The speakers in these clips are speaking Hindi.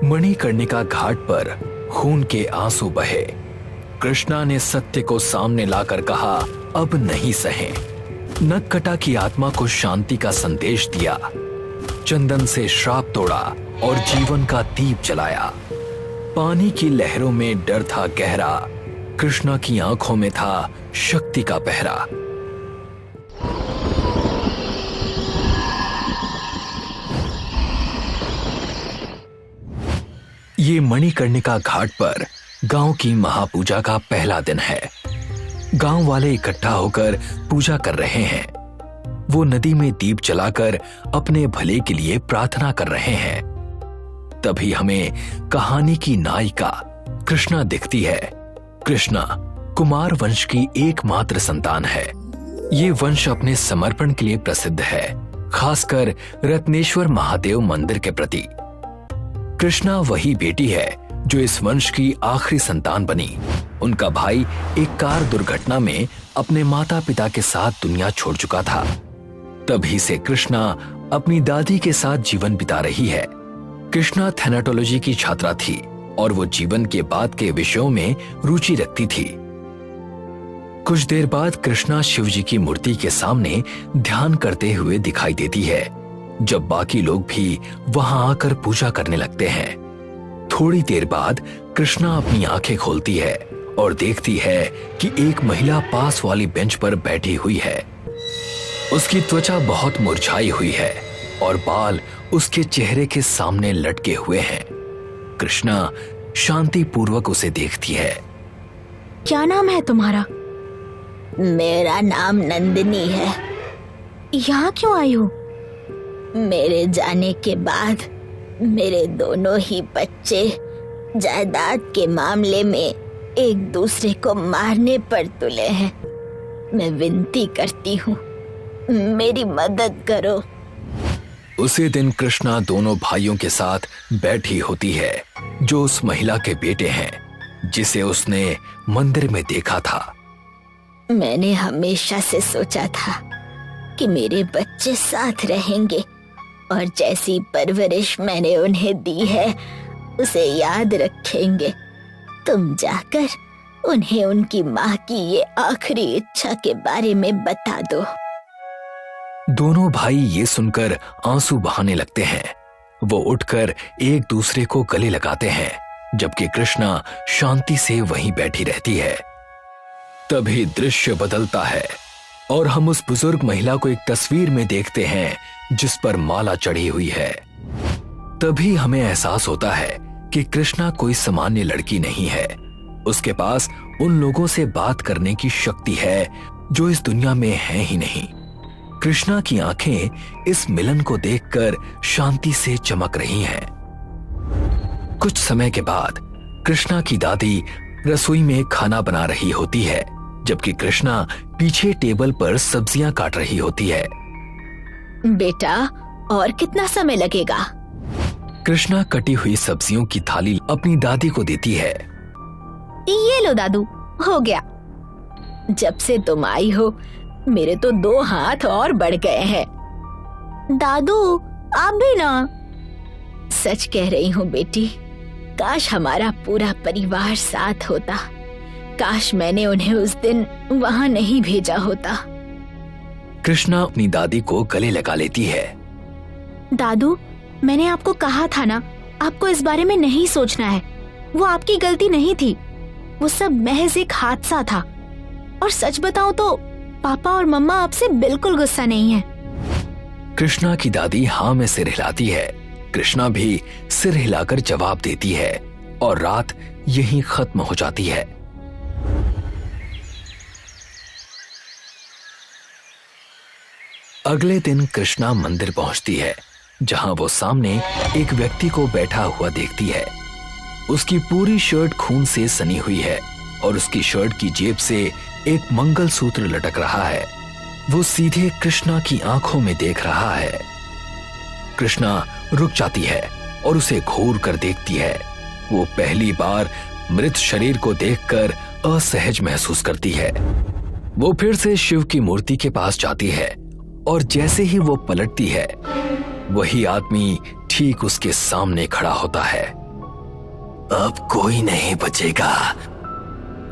मणिकर्णिका घाट पर खून के आंसू बहे। कृष्णा ने सत्य को सामने लाकर कहा, अब नहीं सहे। नक्कटा की आत्मा को शांति का संदेश दिया, चंदन से श्राप तोड़ा और जीवन का दीप जलाया। पानी की लहरों में डर था गहरा, कृष्णा की आंखों में था शक्ति का पहरा। ये मणिकर्णिका घाट पर गांव की महापूजा का पहला दिन है। गांव वाले इकट्ठा होकर पूजा कर रहे हैं। वो नदी में दीप जलाकर अपने भले के लिए प्रार्थना कर रहे हैं। तभी हमें कहानी की नायिका कृष्णा दिखती है। कृष्णा कुमार वंश की एकमात्र संतान है। ये वंश अपने समर्पण के लिए प्रसिद्ध है, खासकर रत्नेश्वर महादेव मंदिर के प्रति। कृष्णा वही बेटी है जो इस वंश की आखिरी संतान बनी। उनका भाई एक कार दुर्घटना में अपने माता पिता के साथ दुनिया छोड़ चुका था। तभी से कृष्णा अपनी दादी के साथ जीवन बिता रही है। कृष्णा थैनाटोलॉजी की छात्रा थी और वो जीवन के बाद के विषयों में रुचि रखती थी। कुछ देर बाद कृष्णा शिव जी की मूर्ति के सामने ध्यान करते हुए दिखाई देती है, जब बाकी लोग भी वहां आकर पूजा करने लगते हैं। थोड़ी देर बाद कृष्णा अपनी आंखें खोलती है और देखती है कि एक महिला पास वाली बेंच पर बैठी हुई है। उसकी त्वचा बहुत मुरझाई हुई है और बाल उसके चेहरे के सामने लटके हुए हैं। कृष्णा शांति पूर्वक उसे देखती है। क्या नाम है तुम्हारा? मेरा नाम नंदिनी है। यहाँ क्यों आई हो? मेरे जाने के बाद मेरे दोनों ही बच्चे जायदाद के मामले में एक दूसरे को मारने पर तुले हैं। मैं विनती करती हूँ, मेरी मदद करो। उसी दिन कृष्णा दोनों भाइयों के साथ बैठी होती है, जो उस महिला के बेटे हैं, जिसे उसने मंदिर में देखा था। मैंने हमेशा से सोचा था कि मेरे बच्चे साथ रहेंगे और जैसी परवरिश मैंने उन्हें दी है उसे याद रखेंगे। तुम जाकर उन्हें उनकी माँ की ये आखिरी इच्छा के बारे में बता दो। दोनों भाई ये सुनकर आंसू बहाने लगते हैं। वो उठकर एक दूसरे को गले लगाते हैं, जबकि कृष्णा शांति से वहीं बैठी रहती है। तभी दृश्य बदलता है और हम उस बुजुर्ग महिला को एक तस्वीर में देखते हैं जिस पर माला चढ़ी हुई है। तभी हमें एहसास होता है कि कृष्णा कोई सामान्य लड़की नहीं है। उसके पास उन लोगों से बात करने की शक्ति है जो इस दुनिया में है ही नहीं। कृष्णा की आंखें इस मिलन को देखकर शांति से चमक रही हैं। कुछ समय के बाद कृष्णा की दादी रसोई में खाना बना रही होती है, जबकि कृष्णा पीछे टेबल पर सब्जियां काट रही होती है। बेटा, और कितना समय लगेगा? कृष्णा कटी हुई सब्जियों की थाली अपनी दादी को देती है। ये लो दादू, हो गया। जब से तुम आई हो मेरे तो 2 हाथ और बढ़ गए हैं। दादू, आप भी ना। सच कह रही हूँ बेटी, काश हमारा पूरा परिवार साथ होता। काश मैंने उन्हें उस दिन वहां नहीं भेजा होता। कृष्णा अपनी दादी को गले लगा लेती है। दादू, मैंने आपको कहा था ना, आपको इस बारे में नहीं सोचना है। वो आपकी गलती नहीं थी, वो सब महज एक हादसा था। और सच बताऊं तो पापा और मम्मा आपसे बिल्कुल गुस्सा नहीं है। कृष्णा की दादी हाँ में सिर हिलाती है। कृष्णा भी सिर हिलाकर जवाब देती है और रात यहीं खत्म हो जाती है। अगले दिन कृष्णा मंदिर पहुंचती है, जहां वो सामने एक व्यक्ति को बैठा हुआ देखती है। उसकी पूरी शर्ट खून से सनी हुई है और उसकी शर्ट की जेब से एक मंगलसूत्र लटक रहा है। वो सीधे कृष्णा की आंखों में देख रहा है। कृष्णा रुक जाती है और उसे घूर कर देखती है। वो पहली बार मृत शरीर को देखकर असहज महसूस करती है। वो फिर से शिव की मूर्ति के पास जाती है और जैसे ही वो पलटती है, वही आदमी ठीक उसके सामने खड़ा होता है। अब कोई नहीं बचेगा।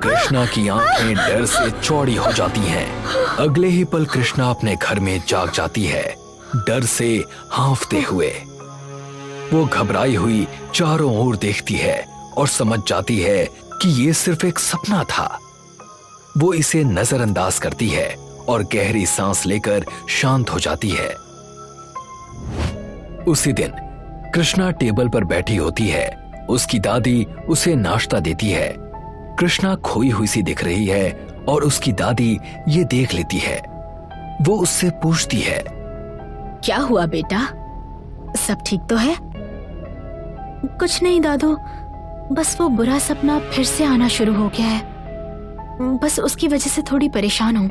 कृष्णा की आंखें डर से चौड़ी हो जाती हैं। अगले ही पल कृष्णा अपने घर में जाग जाती है, डर से हांफते हुए। वो घबराई हुई चारों ओर देखती है और समझ जाती है कि ये सिर्फ एक सपना था। वो इसे नजरअंदाज करती है और गहरी सांस लेकर शांत हो जाती है। उसी दिन कृष्णा टेबल पर बैठी होती है। उसकी दादी उसे नाश्ता देती है। कृष्णा खोई हुई सी दिख रही है और उसकी दादी ये देख लेती है। वो उससे पूछती है, क्या हुआ बेटा, सब ठीक तो है? कुछ नहीं दादू, बस वो बुरा सपना फिर से आना शुरू हो गया है। बस उसकी वजह से थोड़ी परेशान हूँ।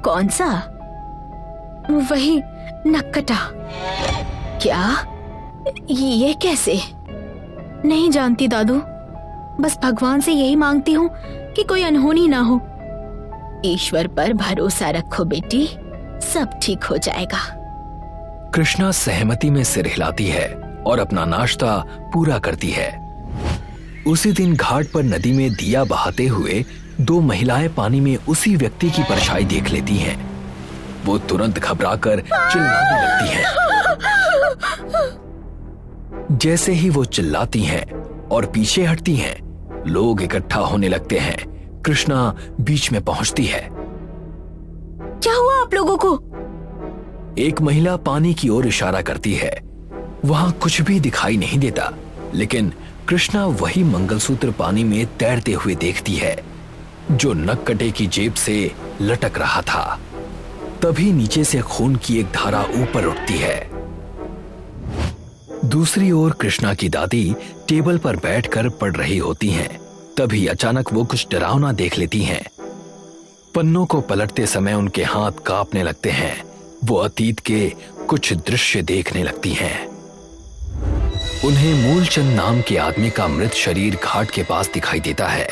कौन सा? वही नक्कटा। क्या? ये कैसे? नहीं जानती दादू, बस भगवान से यही मांगती हूँ कि कोई अनहोनी ना हो। ईश्वर पर भरोसा रखो बेटी, सब ठीक हो जाएगा। कृष्णा सहमति में सिर हिलाती है और अपना नाश्ता पूरा करती है। उसी दिन घाट पर नदी में दिया बहाते हुए दो महिलाएं पानी में उसी व्यक्ति की परछाई देख लेती हैं। वो तुरंत घबराकर चिल्लाने लगती हैं। जैसे ही वो चिल्लाती हैं और पीछे हटती हैं, लोग इकट्ठा होने लगते हैं। कृष्णा बीच में पहुंचती है। क्या हुआ आप लोगों को? एक महिला पानी की ओर इशारा करती है। वहां कुछ भी दिखाई नहीं देता, लेकिन कृष्णा वही मंगलसूत्र पानी में तैरते हुए देखती है जो नक्कटे की जेब से लटक रहा था। तभी नीचे से खून की एक धारा ऊपर उठती है। दूसरी ओर कृष्णा की दादी टेबल पर बैठकर पढ़ रही होती हैं। तभी अचानक वो कुछ डरावना देख लेती हैं। पन्नों को पलटते समय उनके हाथ कांपने लगते हैं। वो अतीत के कुछ दृश्य देखने लगती हैं। उन्हें मूलचंद नाम के आदमी का मृत शरीर घाट के पास दिखाई देता है,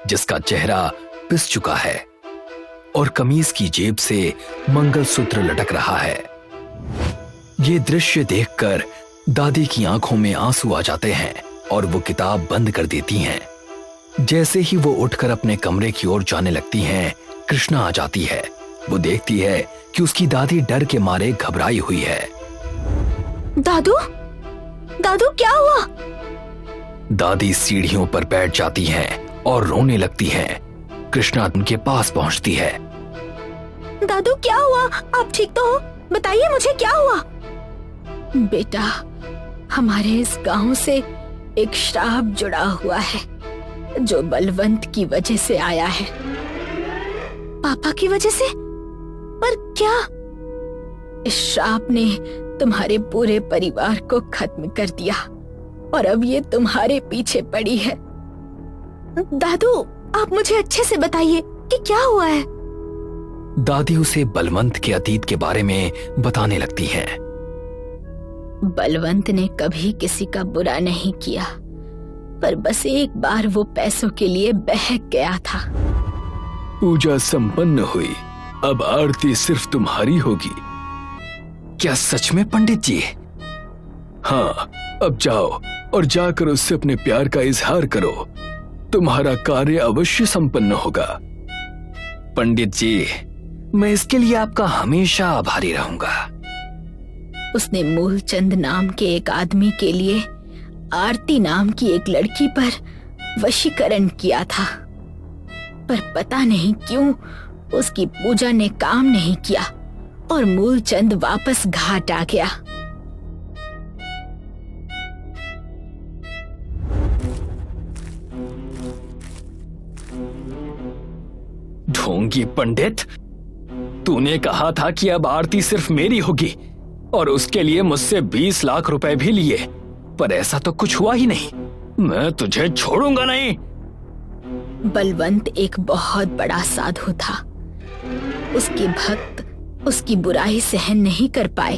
जिसका चेहरा पिस चुका है और कमीज की जेब से मंगलसूत्र लटक रहा है। ये दृश्य देखकर दादी की आंखों में आंसू आ जाते हैं और वो किताब बंद कर देती हैं। जैसे ही वो उठकर अपने कमरे की ओर जाने लगती हैं, कृष्णा आ जाती है। वो देखती है कि उसकी दादी डर के मारे घबराई हुई है। दादू, दादू क्या हुआ? दादी सीढ़ियों पर बैठ जाती हैं और रोने लगती हैं। कृष्णा उनके पास पहुंचती है। दादू क्या हुआ? आप ठीक तो हो? बताइए मुझे क्या हुआ? बेटा, हमारे इस गांव से एक श्राप जुड़ा हुआ है जो बलवंत की वजह से आया है। पापा की वजह से? पर क्या? इस श्राप ने तुम्हारे पूरे परिवार को खत्म कर दिया और अब ये तुम्हारे पीछे पड़ी है। दादू, आप मुझे अच्छे से बताइए कि क्या हुआ है। दादी उसे बलवंत के अतीत के बारे में बताने लगती हैं। बलवंत ने कभी किसी का बुरा नहीं किया, पर बस एक बार वो पैसों के लिए बहक गया था। पूजा संपन्न हुई, अब आरती सिर्फ तुम्हारी होगी। क्या सच में पंडित जी? हाँ, अब जाओ और जाकर उससे अपने प्यार का इजहार करो। तुम्हारा कार्य अवश्य संपन्न होगा। पंडित जी, मैं इसके लिए आपका हमेशा आभारी रहूंगा। उसने मूलचंद नाम के एक आदमी के लिए आरती नाम की एक लड़की पर वशीकरण किया था, पर पता नहीं क्यों उसकी पूजा ने काम नहीं किया और मूलचंद वापस घाट आ गया। ढोंगी पंडित, तूने कहा था कि अब आरती सिर्फ मेरी होगी और उसके लिए मुझसे 20 लाख रुपए भी लिए, पर ऐसा तो कुछ हुआ ही नहीं। मैं तुझे छोड़ूंगा नहीं। बलवंत एक बहुत बड़ा साधु था। उसके भक्त उसकी बुराई सहन नहीं कर पाए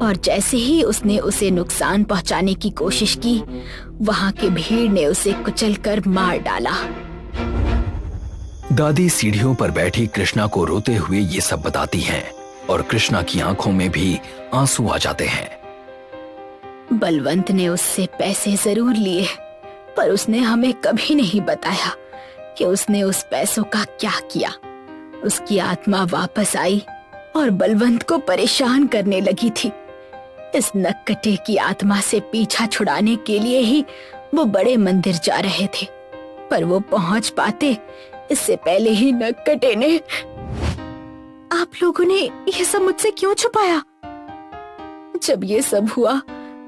और जैसे ही उसने उसे नुकसान पहुंचाने की कोशिश की, वहां की भीड़ ने उसे कुचलकर मार डाला। दादी सीढ़ियों पर बैठी कृष्णा को रोते हुए ये सब बताती हैं और कृष्णा की आंखों में भी आंसू आ जाते हैं। बलवंत ने उससे पैसे जरूर लिए, पर उसने हमें कभी नहीं बताया कि उसने उस पैसों का क्या किया। उसकी आत्मा वापस आई और बलवंत को परेशान करने लगी थी। इस नक्कटे की आत्मा से पीछा छुड़ाने के लिए ही वो बड़े मंदिर जा रहे थे, पर वो पहुंच पाते इससे पहले ही नक्कटे ने। आप लोगों ने ये सब मुझसे क्यों छुपाया? जब ये सब हुआ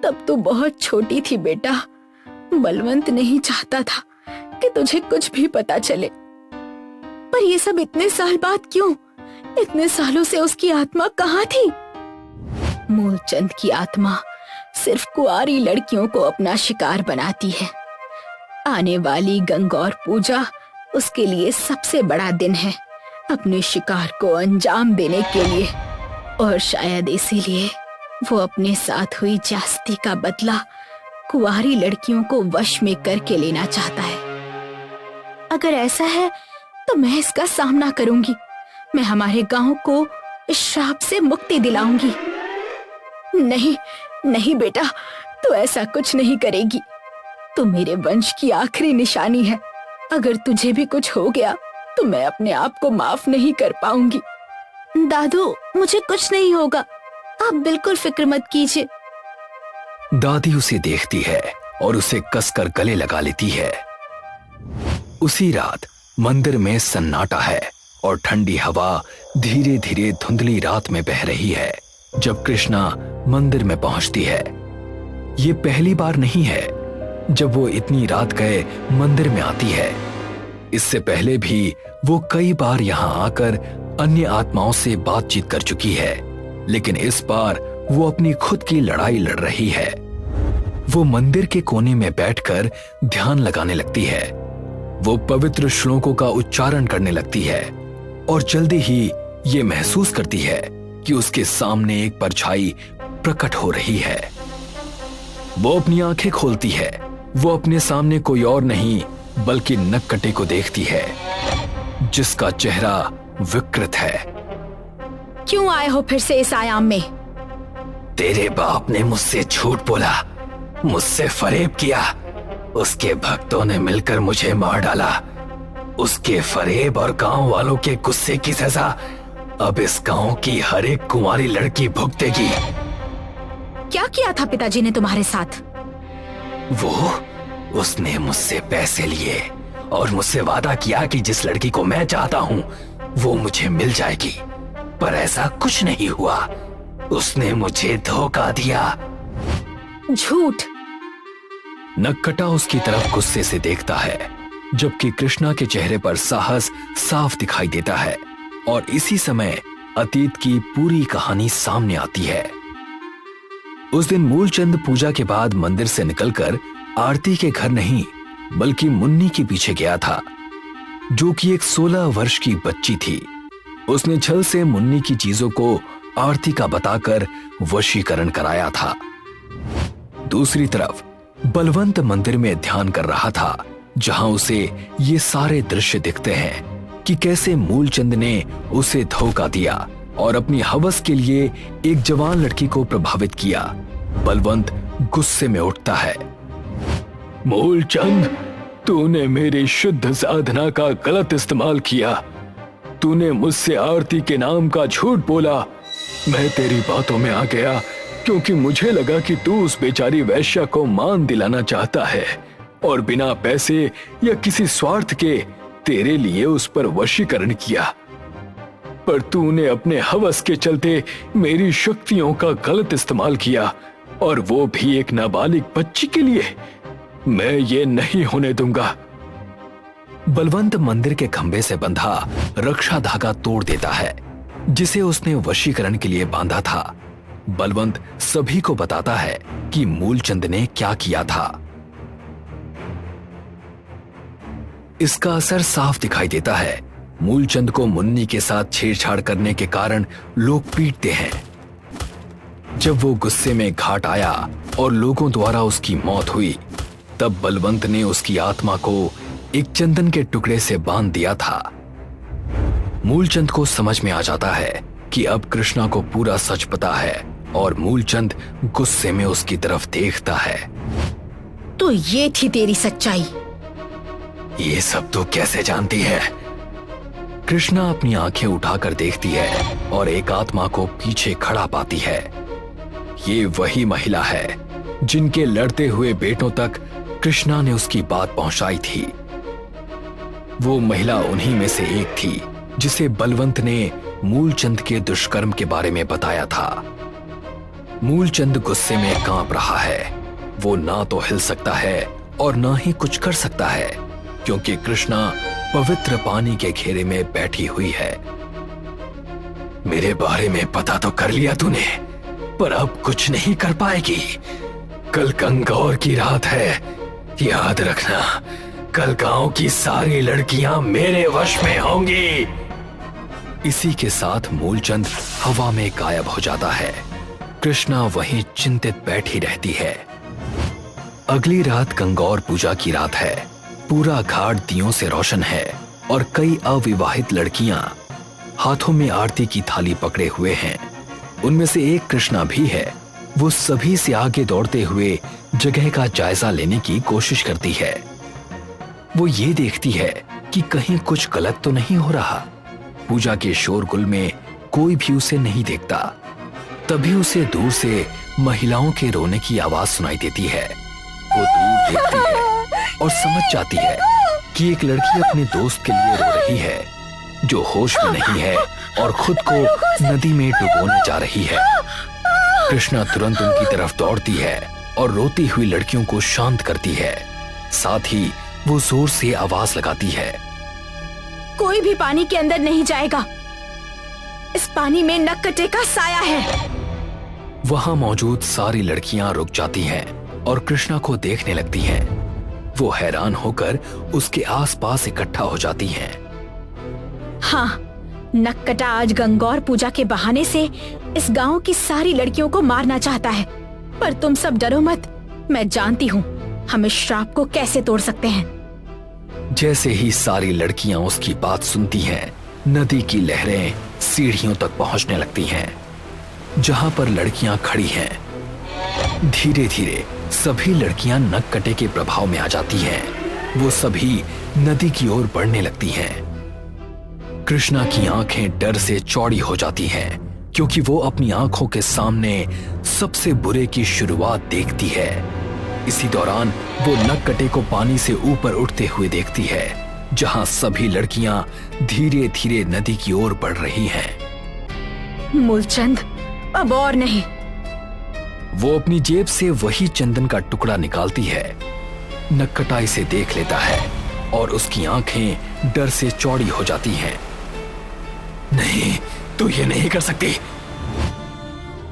तब तो बहुत छोटी थी बेटा। बलवंत नहीं चाहता था कि तुझे कुछ भी पता चले। पर ये सब इतने साल बाद क्यों? इतने सालों से उसकी आत्मा कहाँ थी? मूलचंद की आत्मा सिर्फ कुंवारी लड़कियों को अपना शिकार बनाती है। आने वाली गंगौर पूजा उसके लिए सबसे बड़ा दिन है, अपने शिकार को अंजाम देने के लिए। और शायद इसीलिए वो अपने साथ हुई ज्यादती का बदला कुंवारी लड़कियों को वश में करके लेना चाहता है। अगर ऐसा है तो मैं इसका सामना करूंगी। मैं हमारे गांव को इस श्राप से मुक्ति दिलाऊंगी। नहीं नहीं बेटा, तू ऐसा कुछ नहीं करेगी। तू मेरे वंश की आखिरी निशानी है। अगर तुझे भी कुछ हो गया तो मैं अपने आप को माफ नहीं कर पाऊंगी। दादू, मुझे कुछ नहीं होगा, आप बिल्कुल फिक्र मत कीजिए। दादी उसे देखती है और उसे कसकर गले लगा लेती है। उसी रात मंदिर में सन्नाटा है और ठंडी हवा धीरे धीरे धुंधली रात में बह रही है। जब कृष्णा मंदिर में पहुंचती है, ये पहली बार नहीं है जब वो इतनी रात गए मंदिर में आती है। इससे पहले भी वो कई बार यहाँ आकर अन्य आत्माओं से बातचीत कर चुकी है, लेकिन इस बार वो अपनी खुद की लड़ाई लड़ रही है। वो मंदिर के कोने में बैठकर ध्यान लगाने लगती है। वो पवित्र श्लोकों का उच्चारण करने लगती है और जल्दी ही ये महसूस करती है कि उसके सामने एक परछाई प्रकट हो रही है। वो अपनी आंखें खोलती है। वो अपने सामने कोई और नहीं बल्कि नक्कटे को देखती है, जिसका चेहरा विकृत है। क्यों आए हो फिर से इस आयाम में? तेरे बाप ने मुझसे झूठ बोला, मुझसे फरेब किया। उसके भक्तों ने मिलकर मुझे मार डाला। उसके फरेब और गांव वालों के गुस्से की सजा अब इस गांव की हर एक कुंवारी लड़की भुगतेगी। क्या किया था पिताजी ने तुम्हारे साथ? उसने मुझसे पैसे लिए और मुझसे वादा किया कि जिस लड़की को मैं चाहता हूँ वो मुझे मिल जाएगी, पर ऐसा कुछ नहीं हुआ। उसने मुझे धोखा दिया। झूठ। नक्कटा उसकी तरफ गुस्से से देखता है, जबकि कृष्णा के चेहरे पर साहस साफ दिखाई देता है। और इसी समय अतीत की पूरी कहानी सामने आती है। उस दिन मूलचंद पूजा के बाद मंदिर से निकलकर आरती के घर नहीं बल्कि मुन्नी के पीछे गया था, जो कि एक 16 वर्ष की बच्ची थी। उसने छल से मुन्नी की चीजों को आरती का बताकर वशीकरण कराया था। दूसरी तरफ बलवंत मंदिर में ध्यान कर रहा था, जहां उसे ये सारे दृश्य दिखते हैं कि कैसे मूलचंद ने उसे धोखा दिया और अपनी हवस के लिए एक जवान लड़की को प्रभावित किया। बलवंत गुस्से में उठता है। मूलचंद, तूने मेरी शुद्ध साधना का गलत इस्तेमाल किया। तूने मुझसे आरती के नाम का झूठ बोला। मैं तेरी बातों में आ गया क्योंकि मुझे लगा कि तू उस बेचारी वैश्या को मान दिलाना चाहता है और बिना पैसे या किसी स्वार्थ के तेरे लिए उस पर वशीकरण किया। पर तूने अपने हवस के चलते मेरी शक्तियों का गलत इस्तेमाल किया, और वो भी एक नाबालिग बच्ची के लिए। मैं ये नहीं होने दूंगा। बलवंत मंदिर के खंभे से बंधा रक्षा धागा तोड़ देता है, जिसे उसने वशीकरण के लिए बांधा था। बलवंत सभी को बताता है कि मूलचंद ने क्या किया था। इसका असर साफ दिखाई देता है। मूलचंद को मुन्नी के साथ छेड़छाड़ करने के कारण लोग पीटते हैं। जब वो गुस्से में घाट आया और लोगों द्वारा उसकी मौत हुई, तब बलवंत ने उसकी आत्मा को एक चंदन के टुकड़े से बांध दिया था। मूलचंद को समझ में आ जाता है कि अब कृष्णा को पूरा सच पता है, और मूलचंद गुस्से में उसकी तरफ देखता है। तो ये थी तेरी सच्चाई। ये सब तो कैसे जानती है? कृष्णा अपनी आंखें उठाकर देखती है और एक आत्मा को पीछे खड़ा पाती है। ये वही महिला है जिनके लड़ते हुए बेटों तक कृष्णा ने उसकी बात पहुंचाई थी। वो महिला उन्हीं में से एक थी जिसे बलवंत ने मूलचंद के दुष्कर्म के बारे में बताया था। मूलचंद गुस्से में कांप रहा है। वो ना तो हिल सकता है और ना ही कुछ कर सकता है, क्योंकि कृष्णा पवित्र पानी के घेरे में बैठी हुई है। मेरे बारे में पता तो कर लिया तूने, पर अब कुछ नहीं कर पाएगी। कल गंगौर की रात है, याद रखना। कल गांव की सारी लड़कियां मेरे वश में होंगी। इसी के साथ मूलचंद हवा में गायब हो जाता है। कृष्णा वहीं चिंतित बैठी रहती है। अगली रात गंगौर पूजा की रात है। पूरा घाट दियों से रोशन है और कई अविवाहित लड़कियां हाथों में आरती की थाली पकड़े हुए हैं। उनमें से एक कृष्णा भी है। वो सभी से आगे दौड़ते हुए जगह का जायजा लेने की कोशिश करती है। वो ये देखती है कि कहीं कुछ गलत तो नहीं हो रहा। पूजा के शोरगुल में कोई भी उसे नहीं देखता। तभी उसे दूर से महिलाओं के रोने की आवाज सुनाई देती है। वो दूर देखती है और समझ जाती है कि एक लड़की अपने दोस्त के लिए रो रही है, जो होश में नहीं है और खुद को नदी में डुबोने जा रही है। कृष्णा तुरंत उनकी तरफ दौड़ती है और रोती हुई लड़कियों को शांत करती है। साथ ही वो जोर से आवाज लगाती है, कोई भी पानी के अंदर नहीं जाएगा। इस पानी में नक्कटे का साया है। वहां मौजूद सारी लड़कियां रुक जाती हैं और कृष्णा को देखने लगती हैं। वो हैरान होकर उसके आसपास इकट्ठा हो जाती हैं। हाँ, नक्कटा आज गंगौर पूजा के बहाने से इस गांव की सारी लड़कियों को मारना चाहता है। पर तुम सब डरो मत, मैं जानती हूँ हम इस श्राप को कैसे तोड़ सकते हैं। जैसे ही सारी लड़कियां उसकी बात सुनती हैं, नदी की लहरें सीढ़ियों तक पहुंचने लगती हैं, जहां पर लड़कियां खड़ी हैं। धीरे धीरे सभी लड़कियां नक्कटे के प्रभाव में आ जाती हैं। वो सभी नदी की ओर बढ़ने लगती हैं। कृष्णा की आंखें डर से चौड़ी हो जाती हैं, क्योंकि वो अपनी आंखों के सामने सबसे बुरे की शुरुआत देखती है। इसी दौरान वो नक्कटे को पानी से ऊपर उठते हुए देखती है, जहां सभी लड़कियां धीरे धीरे नदी की ओर बढ़ रही हैं। मूलचंद, अब और नहीं। वो अपनी जेब से वही चंदन का टुकड़ा निकालती है। नक्कटा इसे देख लेता है और उसकी आंखें डर से चौड़ी हो जाती हैं। नहीं, तू ये नहीं कर सकती।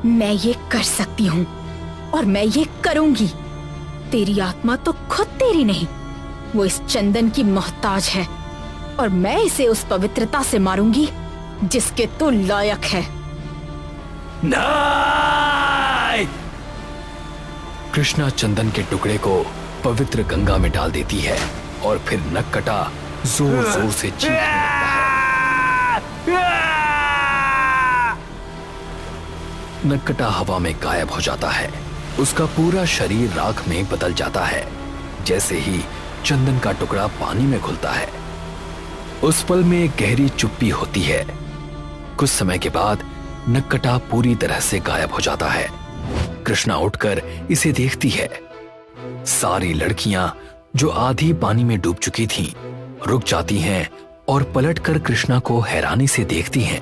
मैं ये कर सकती हूँ और मैं ये करूंगी। तेरी आत्मा तो खुद तेरी नहीं, वो इस चंदन की मोहताज है और मैं इसे उस पवित्रता से मारूंगी जिसके तू लायक है। नहीं! कृष्णा चंदन के टुकड़े को पवित्र गंगा में डाल देती है और फिर नक्कटा जोर जोर से चीखने लगता है। नक्कटा हवा में गायब हो जाता है। उसका पूरा शरीर राख में बदल जाता है। जैसे ही चंदन का टुकड़ा पानी में घुलता है, उस पल में गहरी चुप्पी होती है। कुछ समय के बाद नक्कटा पूरी तरह से गायब हो जाता है। कृष्णा उठकर इसे देखती है। सारी लड़कियां जो आधी पानी में डूब चुकी थीं, रुक जाती हैं और पलटकर कृष्णा को हैरानी से देखती हैं।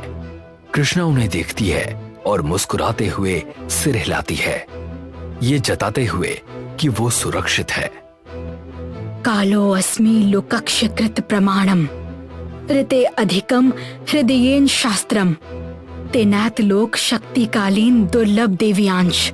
कृष्णा उन्हें देखती है और मुस्कुराते हुए सिर हिलाती है, ये जताते हुए कि वो सुरक्षित है। कालो अस्मि लोकक्ष कृत प्रमाणम ऋते अधिकम हृदयेन शास्त्रम तेनात लोक शक्तिकालीन दुर्लभ देव्यांश।